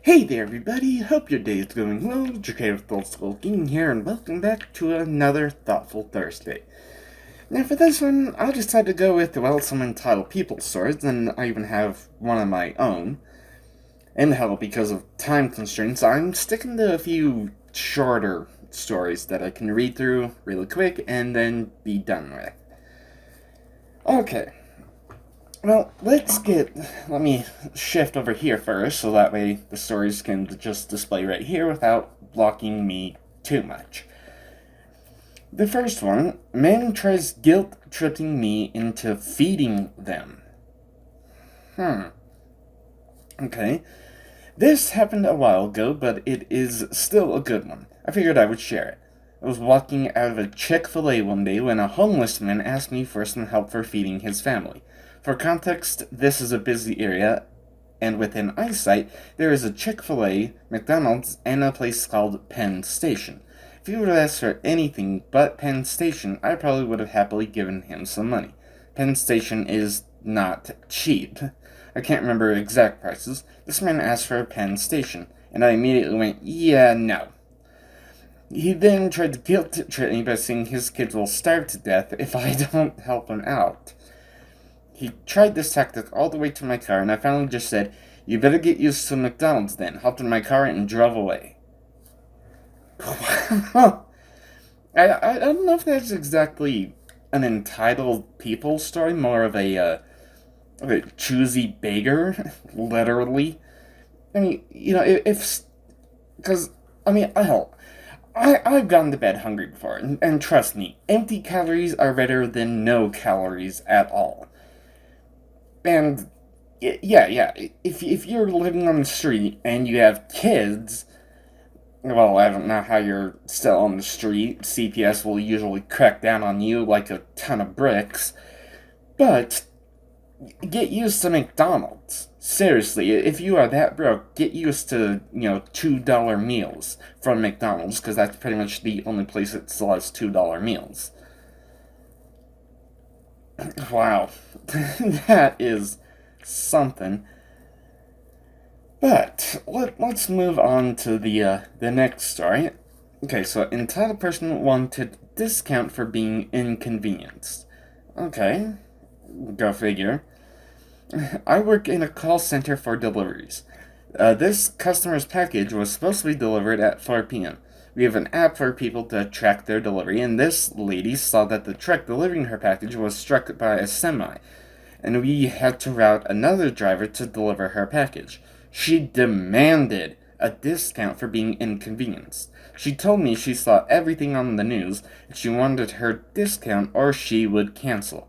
Hey there everybody, hope your day is going well. Your creative Thoughtful King here, and welcome back to another Thoughtful Thursday. Now for this one, I decided to go with, some entitled People stories, and I even have one of my own. And hell, because of time constraints, I'm sticking to a few shorter stories that I can read through really quick and then be done with. Okay. Well, let me shift over here first, so that way the stories can just display right here without blocking me too much. The first one, man tries guilt-tripping me into feeding them. Okay. This happened a while ago, but it is still a good one. I figured I would share it. I was walking out of a Chick-fil-A one day when a homeless man asked me for some help for feeding his family. For context, this is a busy area, and within eyesight, there is a Chick-fil-A, McDonald's, and a place called Penn Station. If he would have asked for anything but Penn Station, I probably would have happily given him some money. Penn Station is not cheap. I can't remember exact prices. This man asked for a Penn Station, and I immediately went, yeah, no. He then tried to guilt-trip me by saying his kids will starve to death if I don't help him out. He tried this tactic all the way to my car, and I finally just said, you better get used to McDonald's then, hopped in my car and drove away. I don't know if that's exactly an entitled people story, more of a choosy beggar, literally. I mean, I've gone to bed hungry before, and trust me, empty calories are better than no calories at all. And, yeah, if you're living on the street and you have kids, well, I don't know how you're still on the street. CPS will usually crack down on you like a ton of bricks, but get used to McDonald's. Seriously, if you are that broke, get used to, $2 meals from McDonald's, because that's pretty much the only place that still has $2 meals. Wow. That is something. But, let's move on to the next story. Okay, so entitled person wanted discount for being inconvenienced. Okay, go figure. I work in a call center for deliveries. This customer's package was supposed to be delivered at 4 p.m. We have an app for people to track their delivery, and this lady saw that the truck delivering her package was struck by a semi, and we had to route another driver to deliver her package. She demanded a discount for being inconvenienced. She told me she saw everything on the news, and she wanted her discount or she would cancel.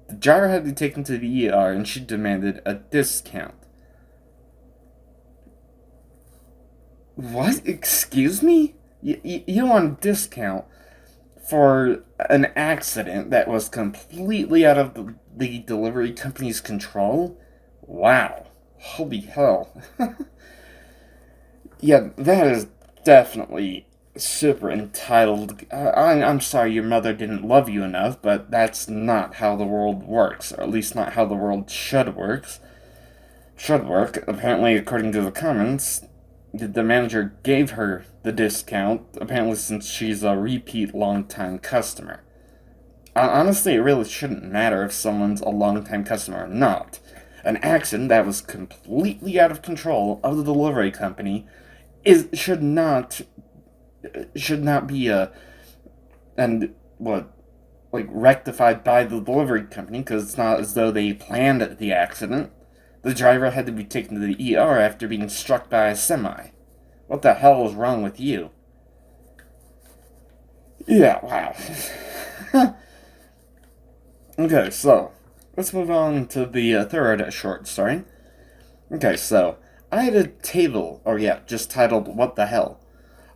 The driver had to be taken to the ER, and she demanded a discount. What? Excuse me? You want a discount for an accident that was completely out of the delivery company's control? Wow. Holy hell. Yeah, that is definitely super entitled. I'm sorry your mother didn't love you enough, but that's not how the world works, or at least not how the world should work. Apparently, according to the comments, the manager gave her the discount, apparently since she's a repeat long-time customer. Honestly, it really shouldn't matter if someone's a long-time customer or not. An accident that was completely out of control of the delivery company should not be rectified by the delivery company, because it's not as though they planned the accident. The driver had to be taken to the ER after being struck by a semi. What the hell is wrong with you? Yeah, wow. Okay, so, let's move on to the third short story. Okay, so, I had a table, just titled, What the Hell?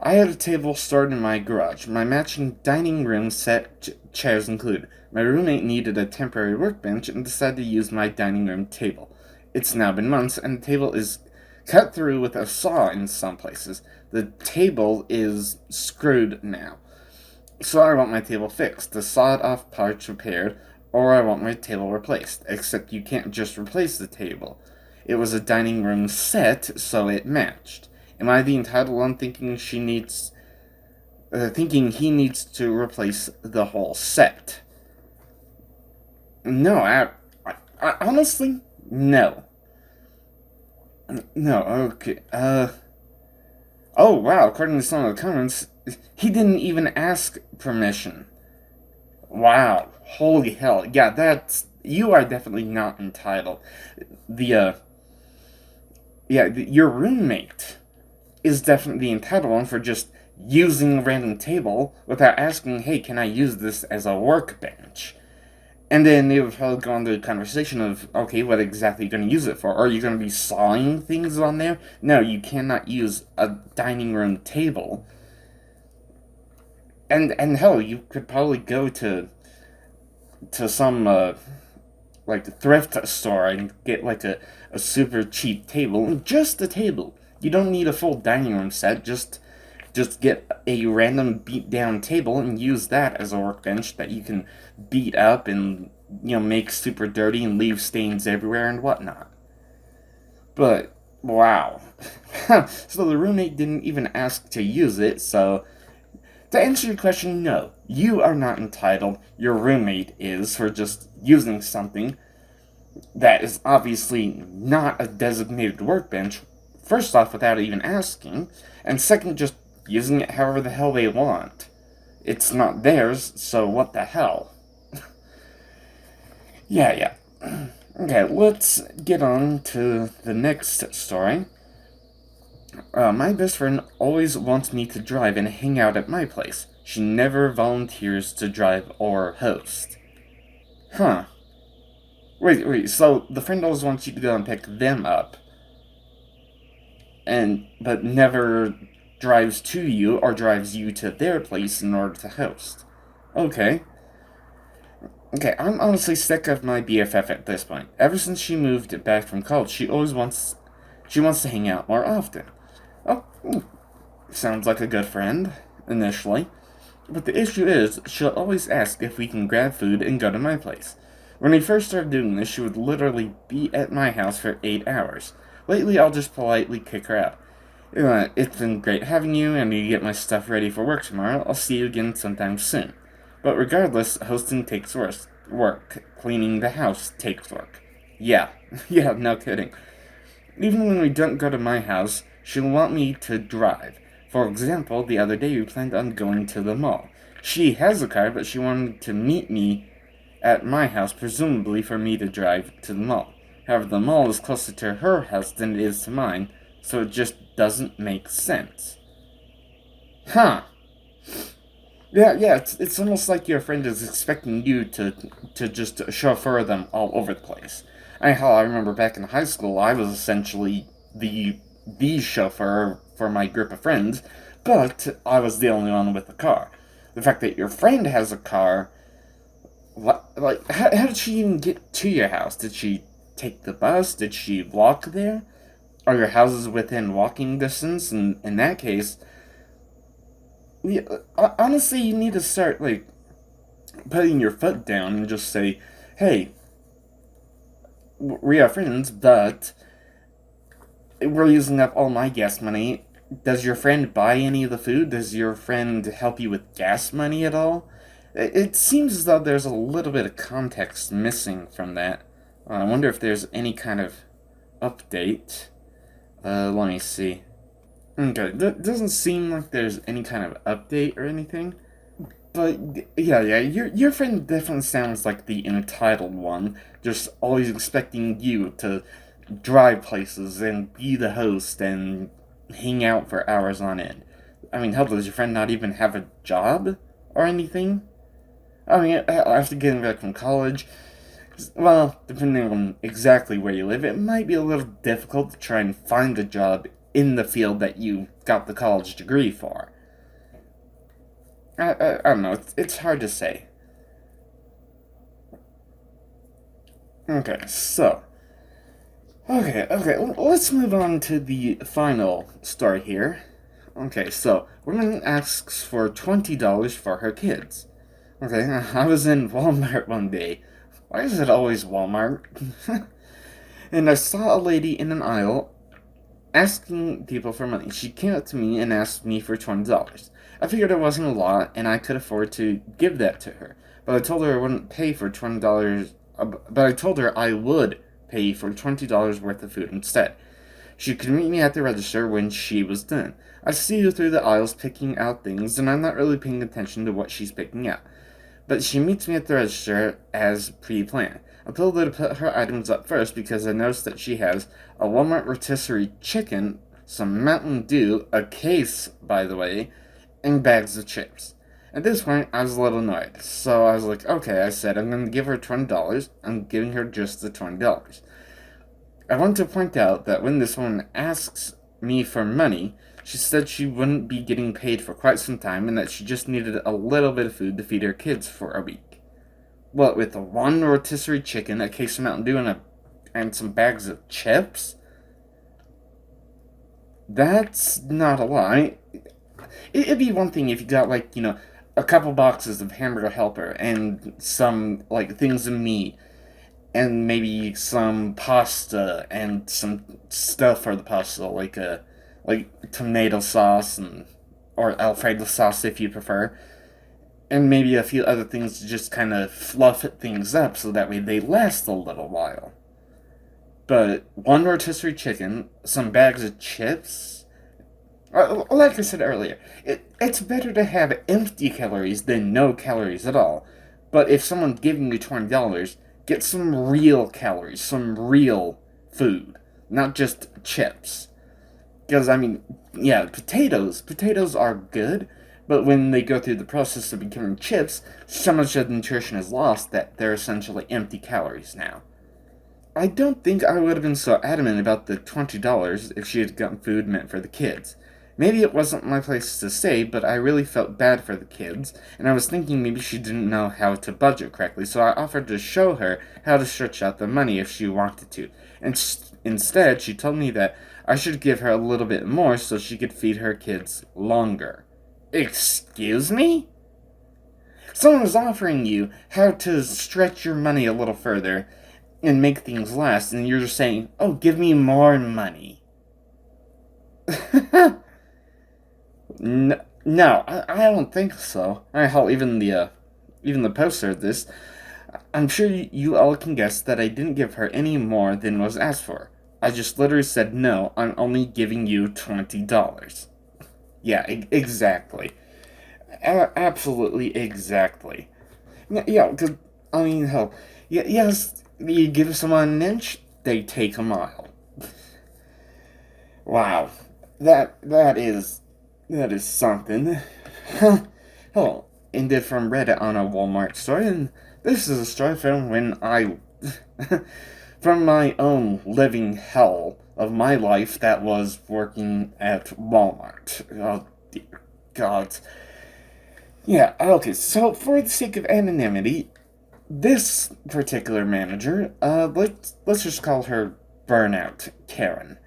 I had a table stored in my garage, my matching dining room set, chairs included. My roommate needed a temporary workbench and decided to use my dining room table. It's now been months, and the table is cut through with a saw in some places. The table is screwed now. So I want my table fixed, the sawed-off parts repaired, or I want my table replaced. Except you can't just replace the table. it was a dining room set, so it matched. Am I the entitled one thinking he needs to replace the whole set? No, I honestly, no. No, okay, oh wow, according to some of the comments, he didn't even ask permission. Wow, holy hell, yeah, you are definitely not entitled. Your roommate is definitely entitled one for just using a random table without asking, hey, can I use this as a workbench? And then they would probably go on to a conversation of, okay, what exactly are you going to use it for? Are you going to be sawing things on there? No, you cannot use a dining room table. And hell, you could probably go to some, like, thrift store and get, like, a super cheap table. Just a table. You don't need a full dining room set, just get a random beat down table and use that as a workbench that you can beat up and, make super dirty and leave stains everywhere and whatnot. But, wow. So the roommate didn't even ask to use it, so to answer your question, no. You are not entitled. Your roommate is for just using something that is obviously not a designated workbench, first off, without even asking, and second, just using it however the hell they want. It's not theirs, so what the hell? Yeah. Okay, let's get on to the next story. My best friend always wants me to drive and hang out at my place. She never volunteers to drive or host. Huh. Wait, so the friend always wants you to go and pick them up, but never drives to you or drives you to their place in order to host. Okay, I'm honestly sick of my BFF at this point. Ever since she moved back from college, she wants to hang out more often. Oh, sounds like a good friend, initially. But the issue is, she'll always ask if we can grab food and go to my place. When we first started doing this, she would literally be at my house for 8 hours. Lately, I'll just politely kick her out. It's been great having you, and you get my stuff ready for work tomorrow. I'll see you again sometime soon. But regardless, hosting takes work. Cleaning the house takes work. Yeah, no kidding. Even when we don't go to my house, she'll want me to drive. For example, the other day we planned on going to the mall. She has a car, but she wanted to meet me at my house, presumably for me to drive to the mall. However, the mall is closer to her house than it is to mine, so it just doesn't make sense. Huh. Yeah, it's almost like your friend is expecting you to just chauffeur them all over the place. I remember back in high school, I was essentially the chauffeur for my group of friends, but I was the only one with a car. The fact that your friend has a car, how did she even get to your house? Did she take the bus? Did she walk there? Are your houses within walking distance? And in that case, honestly, you need to start, putting your foot down and just say, hey, we are friends, but we're using up all my gas money. Does your friend buy any of the food? Does your friend help you with gas money at all? It seems as though there's a little bit of context missing from that. I wonder if there's any kind of update. Let me see. Okay, doesn't seem like there's any kind of update or anything. But, yeah, your friend definitely sounds like the entitled one, just always expecting you to drive places and be the host and hang out for hours on end. I mean, hell, does your friend not even have a job or anything? I mean, after getting back from college, well, depending on exactly where you live, it might be a little difficult to try and find a job in the field that you got the college degree for. I don't know, it's hard to say. Okay, let's move on to the final story here. Okay, so, woman asks for $20 for her kids. Okay, I was in Walmart one day. Why is it always Walmart? And I saw a lady in an aisle asking people for money. She came up to me and asked me for $20. I figured it wasn't a lot, and I could afford to give that to her. But I told her I wouldn't pay for $20. But I told her I would pay for $20 worth of food instead. She could meet me at the register when she was done. I see her through the aisles picking out things, and I'm not really paying attention to what she's picking out. But she meets me at the register as pre-planned. I told her to put her items up first because I noticed that she has a Walmart rotisserie chicken, some Mountain Dew, a case, by the way, and bags of chips. At this point, I was a little annoyed, so I was like, okay, I said, I'm going to give her $20. I'm giving her just the $20. I want to point out that when this woman asks me for money, she said she wouldn't be getting paid for quite some time and that she just needed a little bit of food to feed her kids for a week. What, with one rotisserie chicken, a case of Mountain Dew, and some bags of chips? That's not a lie. It'd be one thing if you got, a couple boxes of Hamburger Helper and some, things of meat and maybe some pasta and some stuff for the pasta, like tomato sauce or Alfredo sauce if you prefer, and maybe a few other things to just kind of fluff things up so that way they last a little while. But one rotisserie chicken, some bags of chips, like I said earlier, it's better to have empty calories than no calories at all. But if someone's giving you $20, get some real calories, some real food, not just chips. Because, potatoes are good, but when they go through the process of becoming chips, so much of the nutrition is lost that they're essentially empty calories now. I don't think I would have been so adamant about the $20 if she had gotten food meant for the kids. Maybe it wasn't my place to say, but I really felt bad for the kids, and I was thinking maybe she didn't know how to budget correctly, so I offered to show her how to stretch out the money if she wanted to. And instead, she told me that I should give her a little bit more so she could feed her kids longer. Excuse me? Someone is offering you how to stretch your money a little further and make things last, and you're just saying, oh, give me more money. No, I don't think so. Hell, even the poster of this, I'm sure you all can guess that I didn't give her any more than was asked for. I just literally said, no, I'm only giving you $20. Yeah, exactly. Absolutely exactly. Yeah, because, hell, yes, you give someone an inch, they take a mile. Wow, that is something. Oh, ended from Reddit on a Walmart story, and this is a story from when from my own living hell of my life that was working at Walmart. Oh, dear God. Yeah, okay, so for the sake of anonymity, this particular manager, let's just call her Burnout Karen.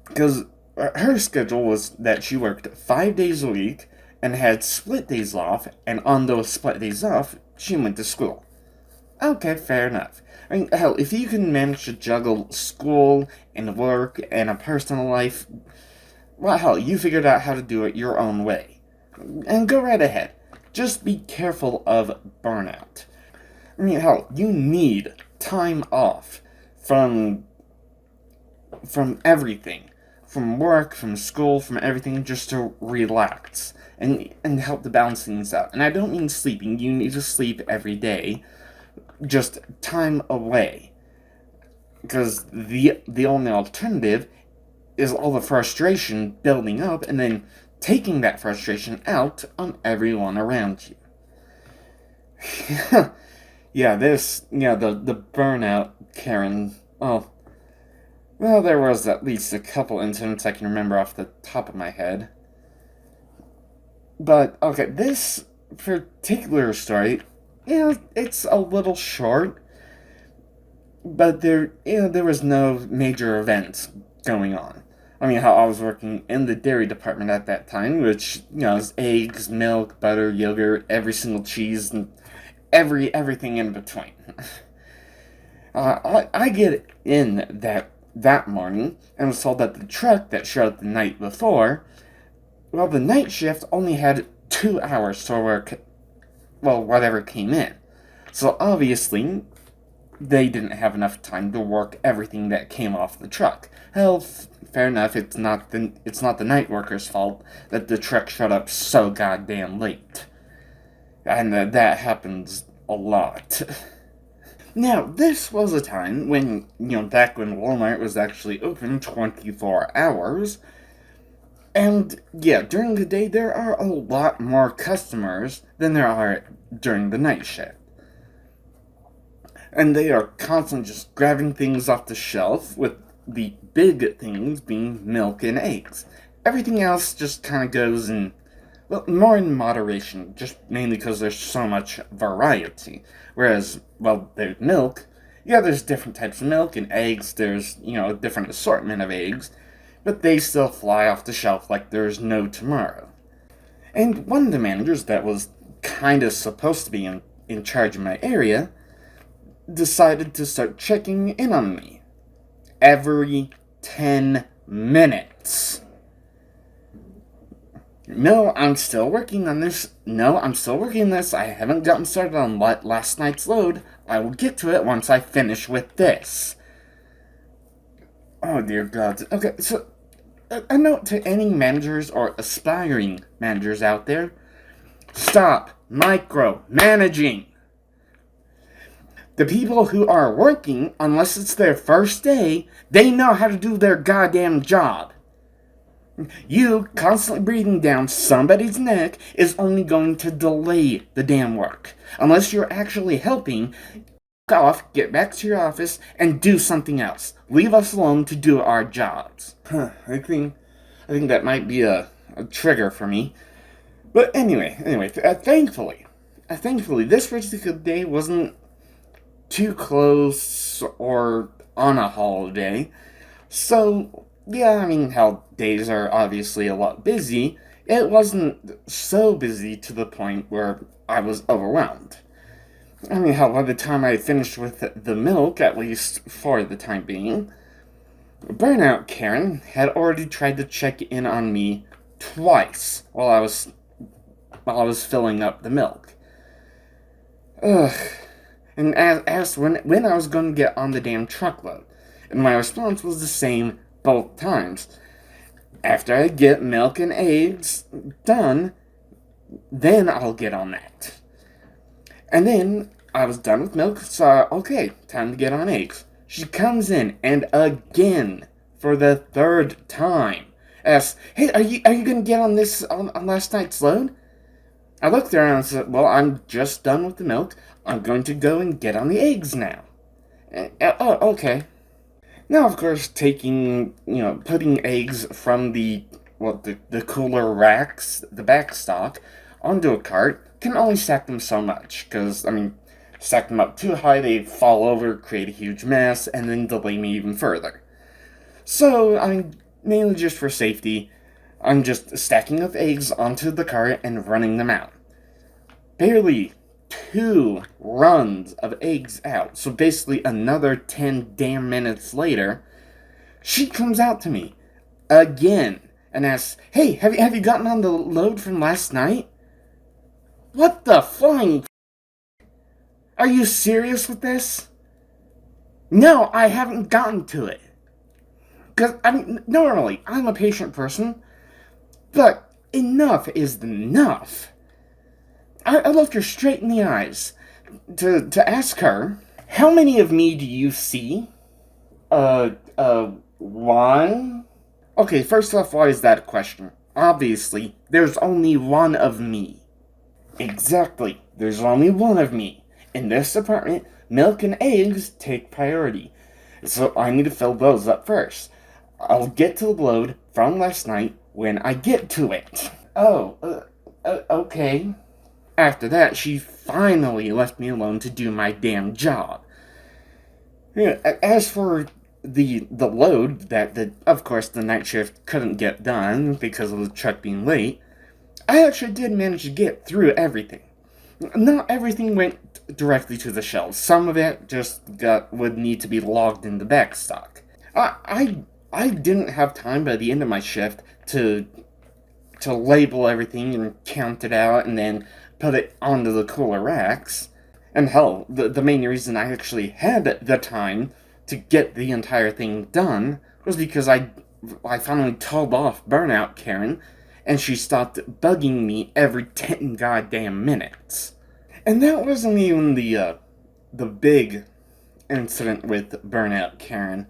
Because her schedule was that she worked 5 days a week and had split days off, and on those split days off, she went to school. Okay, fair enough. Hell, if you can manage to juggle school and work and a personal life, well, hell, you figured out how to do it your own way. And go right ahead. Just be careful of burnout. Hell, you need time off from everything. From work, from school, from everything, just to relax and help to balance things out. And I don't mean sleeping. You need to sleep every day. Just time away. Because the only alternative is all the frustration building up and then taking that frustration out on everyone around you. The burnout Karen, oh, well, there was at least a couple incidents I can remember off the top of my head. But, okay, this particular story, it's a little short, but there was no major events going on. How I was working in the dairy department at that time, which, is eggs, milk, butter, yogurt, every single cheese, and everything in between. I get in that morning and was told that the truck that showed up the night before, well, the night shift only had 2 hours to work, well, whatever came in. So obviously, they didn't have enough time to work everything that came off the truck. Hell, fair enough, it's not the night workers' fault that the truck showed up so goddamn late. And that happens a lot. Now, this was a time when, back when Walmart was actually open 24 hours. And, yeah, during the day, there are a lot more customers than there are during the night shift. And they are constantly just grabbing things off the shelf, with the big things being milk and eggs. Everything else just kind of goes in, well, more in moderation, just mainly because there's so much variety. Whereas, well, there's milk. Yeah, there's different types of milk and eggs. There's, a different assortment of eggs. But they still fly off the shelf like there's no tomorrow. And one of the managers that was kind of supposed to be in charge of my area decided to start checking in on me every 10 minutes. No, I'm still working on this. I haven't gotten started on last night's load. I will get to it once I finish with this. Oh, dear God. Okay, so a note to any managers or aspiring managers out there: stop micromanaging. The people who are working, unless it's their first day, they know how to do their goddamn job. You constantly breathing down somebody's neck is only going to delay the damn work. Unless you're actually helping, off, get back to your office, and do something else. Leave us alone to do our jobs. I think that might be a trigger for me. But anyway, thankfully, this particular day wasn't too close or on a holiday. So, yeah, hell, days are obviously a lot busy. It wasn't so busy to the point where I was overwhelmed. Hell, by the time I finished with the milk, at least for the time being, Burnout Karen had already tried to check in on me twice while I was filling up the milk. Ugh. And asked when I was going to get on the damn truckload. And my response was the same both times. After I get milk and eggs done, then I'll get on that. And then I was done with milk, so okay, time to get on eggs. She comes in, and again, for the third time, asks, "Hey, are you going to get on this on last night's load?" I looked around and said, "Well, I'm just done with the milk. I'm going to go and get on the eggs now." Oh, okay. Now, of course, putting eggs from the cooler racks, the back stock, onto a cart can only stack them so much. Because, stack them up too high, they fall over, create a huge mess, and then delay me even further. So, mainly just for safety, I'm just stacking up eggs onto the cart and running them out. Barely 2 runs of eggs out, so basically another 10 damn minutes later, she comes out to me again and asks, "Hey, have you gotten on the load from last night?" What the flying Are you serious with this? No, I haven't gotten to it. Because, normally, I'm a patient person, but enough is enough. I looked her straight in the eyes to ask her, "How many of me do you see?" One? Okay, first off, why is that a question? Obviously, there's only one of me. Exactly, there's only one of me. In this department, milk and eggs take priority. So I need to fill those up first. I'll get to the load from last night when I get to it. Okay. After that, she finally left me alone to do my damn job. As for the load that, of course, the night shift couldn't get done because of the truck being late, I actually did manage to get through everything. not everything went directly to the shelves. Some of it just would need to be logged into backstock. I didn't have time by the end of my shift to label everything and count it out and then put it onto the cooler racks. And hell, the main reason I actually had the time to get the entire thing done was because I finally told off Burnout Karen, and she stopped bugging me every 10 goddamn minutes. And that wasn't even the big incident with Burnout Karen.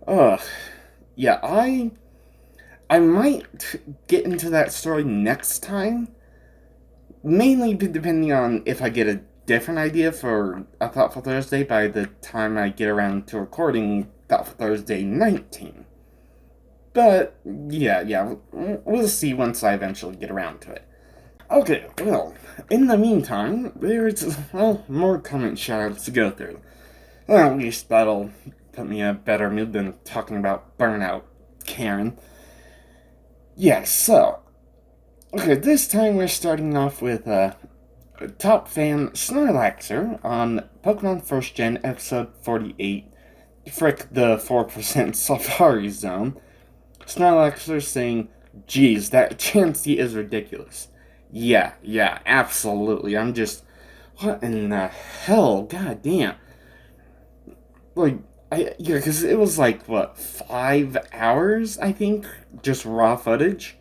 Ugh. Yeah, I might get into that story next time, mainly depending on if I get a different idea for a Thoughtful Thursday by the time I get around to recording Thoughtful Thursday 19. But, yeah, we'll see once I eventually get around to it. Okay, well, in the meantime, there's, more comment shoutouts to go through. Well, at least that'll put me in a better mood than talking about Burnout Karen. Yeah, so, okay, this time we're starting off with, top fan Snorlaxer on Pokemon First Gen episode 48, Frick the 4% Safari Zone. Snorlaxer saying, geez, that Chansey is ridiculous. Yeah, absolutely. I'm just, what in the hell? God damn. Like, because it was like, 5 hours, I think? Just raw footage?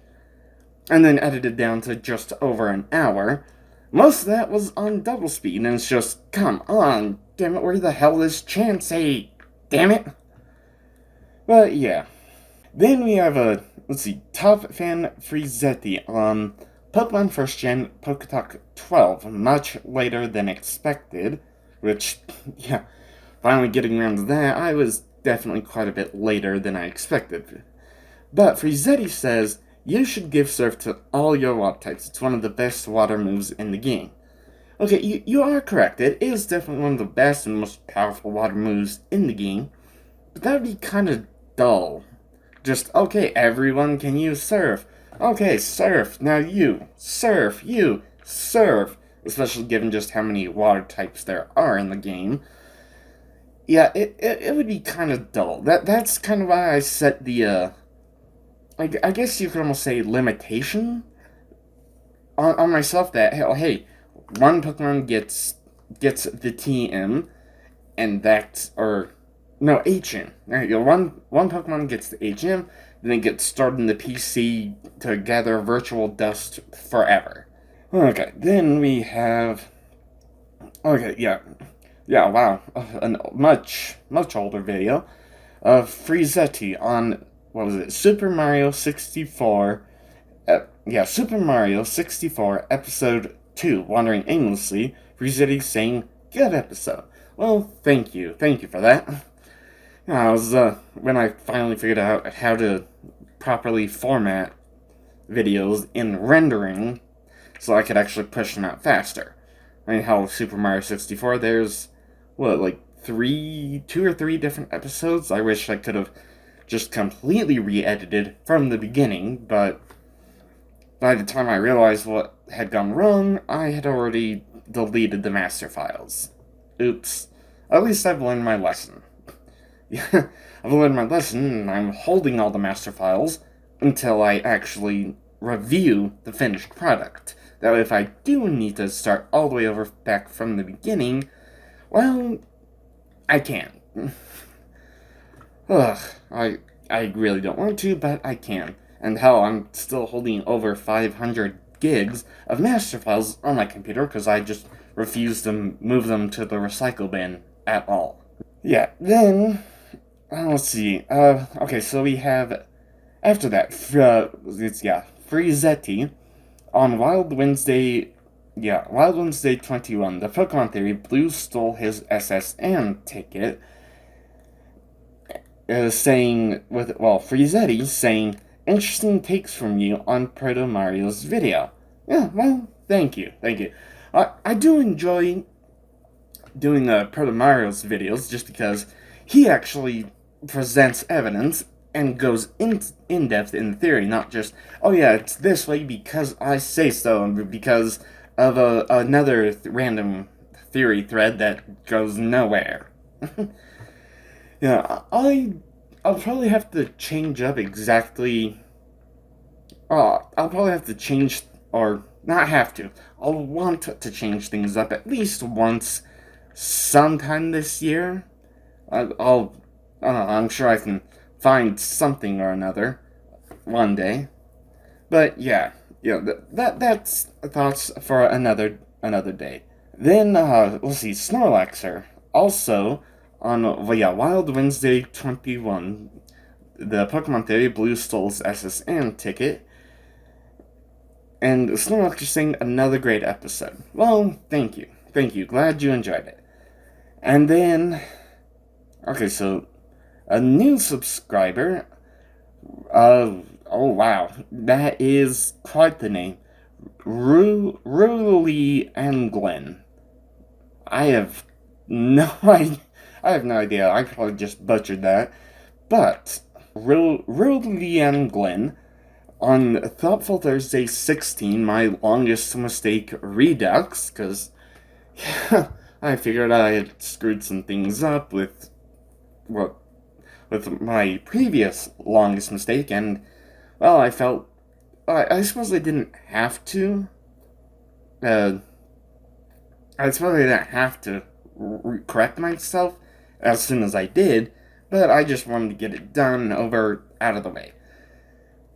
And then edited down to just over an hour. Most of that was on double speed, and it's just, come on, damn it, where the hell is Chansey? Damn it. But, yeah. Then we have top fan Frizetti on Pokemon First Gen PokeTalk 12, much later than expected, which, yeah, finally getting around to that, I was definitely quite a bit later than I expected. But Frizetti says, you should give Surf to all your water types. It's one of the best water moves in the game. Okay, you are correct. It is definitely one of the best and most powerful water moves in the game. But that would be kind of dull. Just, okay, everyone can use Surf. Okay, Surf, now you. Surf, you. Surf. Especially given just how many water types there are in the game. Yeah, it would be kind of dull. That's kind of why I set the, I guess you could almost say limitation on myself that, hey, one Pokemon gets the TM, and that's, or, no, HM. There you go, one Pokemon gets the HM, then it gets stored in the PC to gather virtual dust forever. Okay, then we have, okay, yeah, wow, a much older video of Frizetti on, what was it, Super Mario 64, Super Mario 64, episode 2, Wandering Aimlessly, Frizetti saying, good episode. Well, thank you for that. I was, when I finally figured out how to properly format videos in rendering, so I could actually push them out faster. I mean, how Super Mario 64, there's, like 2 or 3 different episodes? I wish I could have just completely re-edited from the beginning, but by the time I realized what had gone wrong, I had already deleted the master files. Oops. At least I've learned my lesson. Yeah, I've learned my lesson, and I'm holding all the master files until I actually review the finished product. That way, if I do need to start all the way over back from the beginning, well, I can. Ugh, I really don't want to, but I can. And hell, I'm still holding over 500 gigs of master files on my computer because I just refuse to move them to the recycle bin at all. Yeah, then, let's see. Okay, so we have, after that, Frizetti on Wild Wednesday 21, the Pokemon Theory, Blue stole his SSN ticket, Frizetti saying, interesting takes from you on Proto Mario's video. Yeah, well, thank you. I do enjoy doing Proto Mario's videos just because he actually presents evidence and goes in depth in the theory, not just, oh yeah, it's this way because I say so, and because another random theory thread that goes nowhere. Yeah, I'll probably have to change up exactly. I'll probably have to change, or not have to. I'll want to change things up at least once, sometime this year. I don't know, I'm sure I can find something or another one day. But yeah, that's thoughts for another day. Then let's see, Snorlaxer also on Wild Wednesday 21, the Pokemon Theory Blue Souls SSN ticket, and Snorlaxer saying another great episode. Well, thank you, glad you enjoyed it. And then, okay, so a new subscriber. Oh wow, that is quite the name. Ruli and Glenn. I have no idea. I have no idea. I probably just butchered that. But Ruli and Glenn on Thoughtful Thursday 16, my longest mistake redux, because I figured I had screwed some things up with my previous longest mistake, and well, I felt I suppose I didn't have to. I suppose I didn't have to correct myself as soon as I did, but I just wanted to get it done out of the way.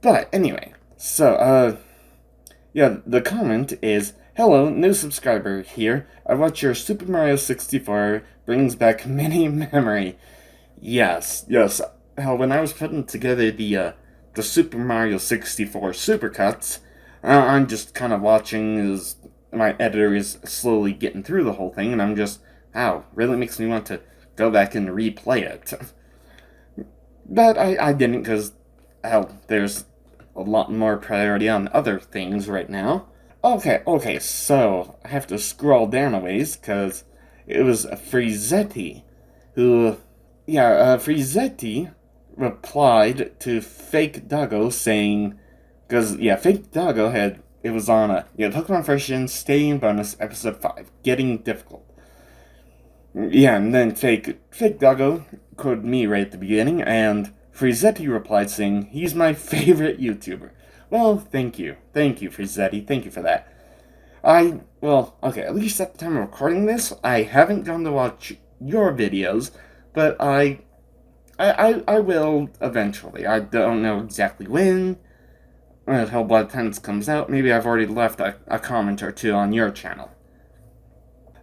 But anyway, so yeah, the comment is, "Hello, new subscriber here. I watch your Super Mario 64 brings back many memory." Yes. Hell, when I was putting together the Super Mario 64 Supercuts, I'm just kind of watching as my editor is slowly getting through the whole thing, and I'm just, really makes me want to go back and replay it. But I didn't, because, there's a lot more priority on other things right now. Okay, so I have to scroll down a ways, because it was Frizetti who... Yeah, Frizetti replied to Fake Doggo saying, because, Fake Doggo it was on Pokemon First Gen Stadium Bonus Episode 5, Getting Difficult. Yeah, and then Fake Doggo quoted me right at the beginning, and Frizetti replied saying, "He's my favorite YouTuber." Well, thank you, Frizetti, thank you for that. At least at the time of recording this, I haven't gone to watch your videos, but I will eventually. I don't know exactly when. By the time this comes out, maybe I've already left a comment or two on your channel.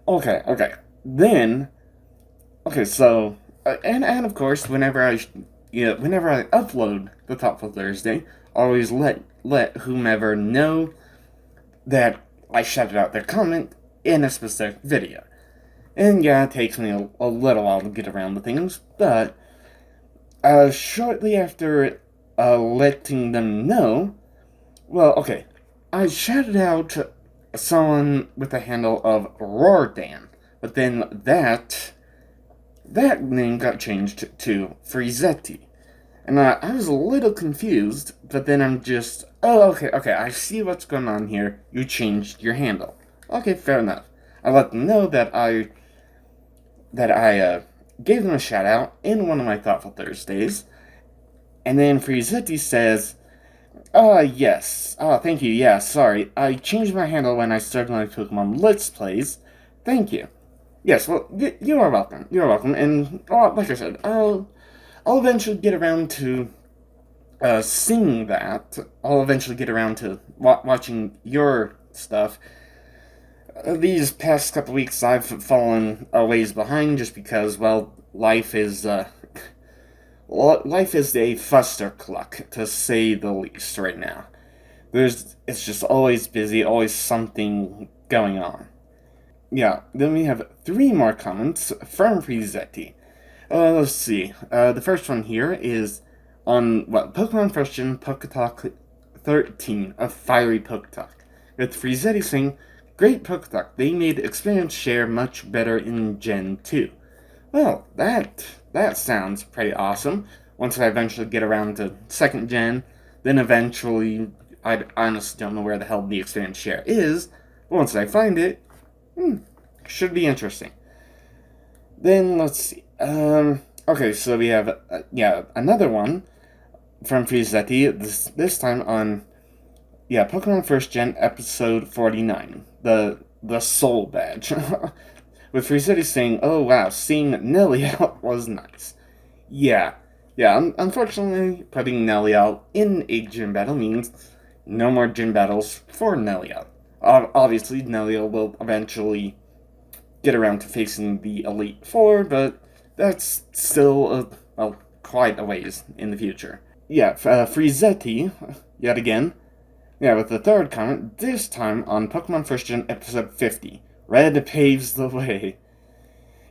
Okay. Then, so, and of course, whenever I upload the Thoughtful Thursday, always let whomever know that I shouted out their comment in a specific video. And it takes me a little while to get around to things, but shortly after letting them know, I shouted out someone with the handle of Roardan, but then that name got changed to Frizetti. And I was a little confused, but then I'm just, okay, I see what's going on here. You changed your handle. Okay, fair enough. I let them know that I gave them a shout out in one of my Thoughtful Thursdays, and then Frizetti says, yes, thank you, yeah, sorry, I changed my handle when I started my Pokemon Let's Plays, thank you. Yes, well, you are welcome, and, like I said, I'll eventually get around to, seeing that. I'll eventually get around to watching your stuff. These past couple weeks, I've fallen a ways behind just because, life is a fustercluck, to say the least, right now. It's just always busy, always something going on. Yeah, then we have 3 more comments from Frizetti. Let's see. The first one here is on, Pokemon First Gen PokeTalk 13, a fiery PokeTalk, with Frizetti saying, "Great PokeTalk, they made experience share much better in Gen 2. Well, that sounds pretty awesome. Once I eventually get around to 2nd Gen, then eventually, I honestly don't know where the hell the experience share is, Once I find it, should be interesting. Then, let's see. Okay, so we have, another one from Frizetti, this time on, Pokemon First Gen Episode 49, the Soul Badge. With Frizetti saying, oh wow, seeing Nelly out was nice. Yeah, unfortunately, putting Nelly out in a gym battle means no more gym battles for Nelly out. Obviously, Nelly will eventually get around to facing the Elite Four, but that's still, quite a ways in the future. Frizetti, yet again, with the third comment, this time on Pokemon First Gen Episode 50. Red paves the way.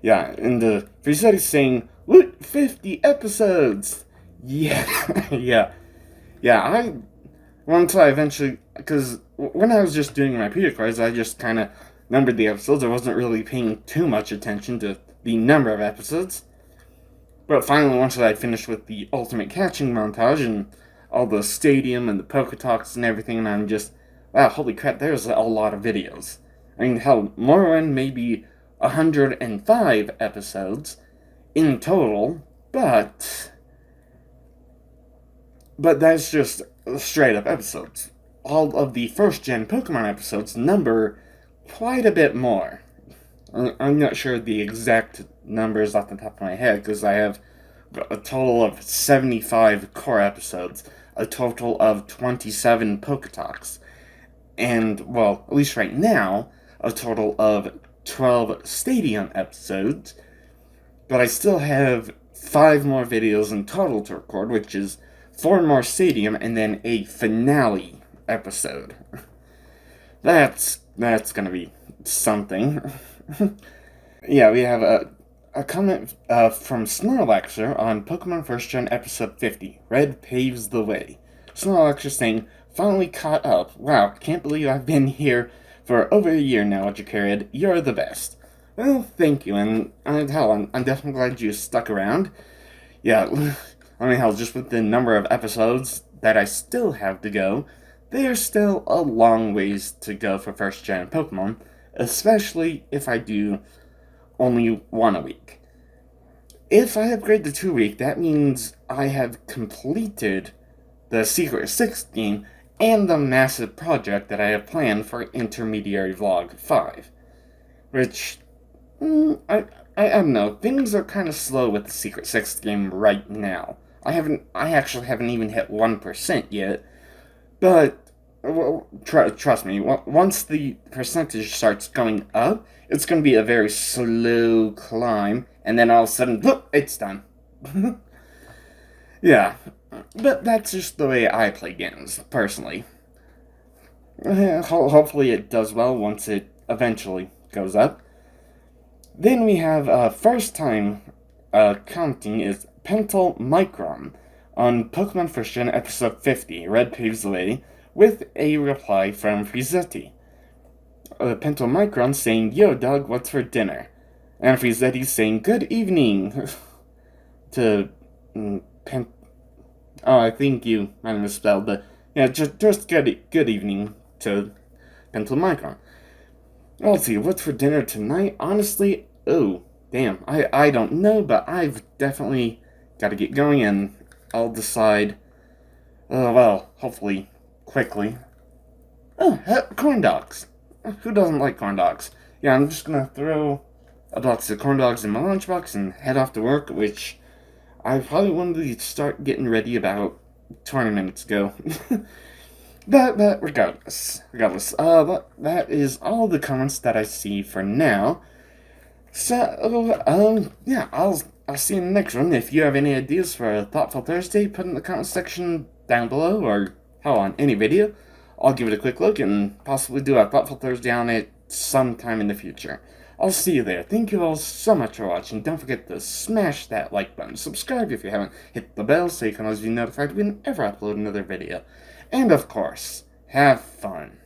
And Frizetti's saying, "Woot, 50 episodes!" Until I eventually, because when I was just doing my Peter cards, I just kind of numbered the episodes. I wasn't really paying too much attention to the number of episodes. But finally, once I finished with the Ultimate Catching montage and all the stadium and the PokeTalks and everything, and I'm just, wow, holy crap, there's a lot of videos. I mean, hell, Morrowind may be 105 episodes in total, but that's just straight up episodes. All of the first gen Pokemon episodes number quite a bit more. I'm not sure the exact numbers off the top of my head, because I have a total of 75 core episodes, a total of 27 PokeTalks, and, well, at least right now, a total of 12 Stadium episodes, but I still have 5 more videos in total to record, which is 4 more Stadium and then a finale episode. That's gonna be something. We have a comment from Snorlaxer on Pokemon First Gen Episode 50, Red Paves the Way. Snorlaxer saying, finally caught up. Wow, can't believe I've been here for over a year now, Jacarid. You're the best. Well, thank you, and I'm definitely glad you stuck around. Just with the number of episodes that I still have to go, there's still a long ways to go for First Gen Pokemon, especially if I do only one a week. If I upgrade to 2 week, that means I have completed the Secret 6 game and the massive project that I have planned for Intermediary Vlog 5. Which, I don't know, things are kind of slow with the Secret 6 game right now. I actually haven't even hit 1% yet, but, well, trust me, once the percentage starts going up, it's going to be a very slow climb, and then all of a sudden, look, it's done. But that's just the way I play games, personally. Hopefully it does well once it eventually goes up. Then we have, first time counting is Pentel Micron on Pokemon First Gen Episode 50, Red Paves the Way, with a reply from Frizetti. Pentel Micron saying, yo dog, what's for dinner? And Frizetti saying, good evening, to I think you might have misspelled, but just good evening to Pentel Micron. Let's see, what's for dinner tonight? Honestly, damn, I don't know, but I've definitely got to get going, and I'll decide, hopefully, quickly. Corn dogs. Who doesn't like corn dogs? I'm just gonna throw a box of corn dogs in my lunchbox and head off to work, which I probably wanted to start getting ready about 20 minutes ago. but regardless, that is all the comments that I see for now. So, I'll see you in the next one. If you have any ideas for a Thoughtful Thursday, put in the comment section down below, or hell, on any video. I'll give it a quick look and possibly do a Thoughtful Thursday on it sometime in the future. I'll see you there. Thank you all so much for watching. Don't forget to smash that like button, subscribe if you haven't, hit the bell so you can always be notified whenever I upload another video. And of course, have fun.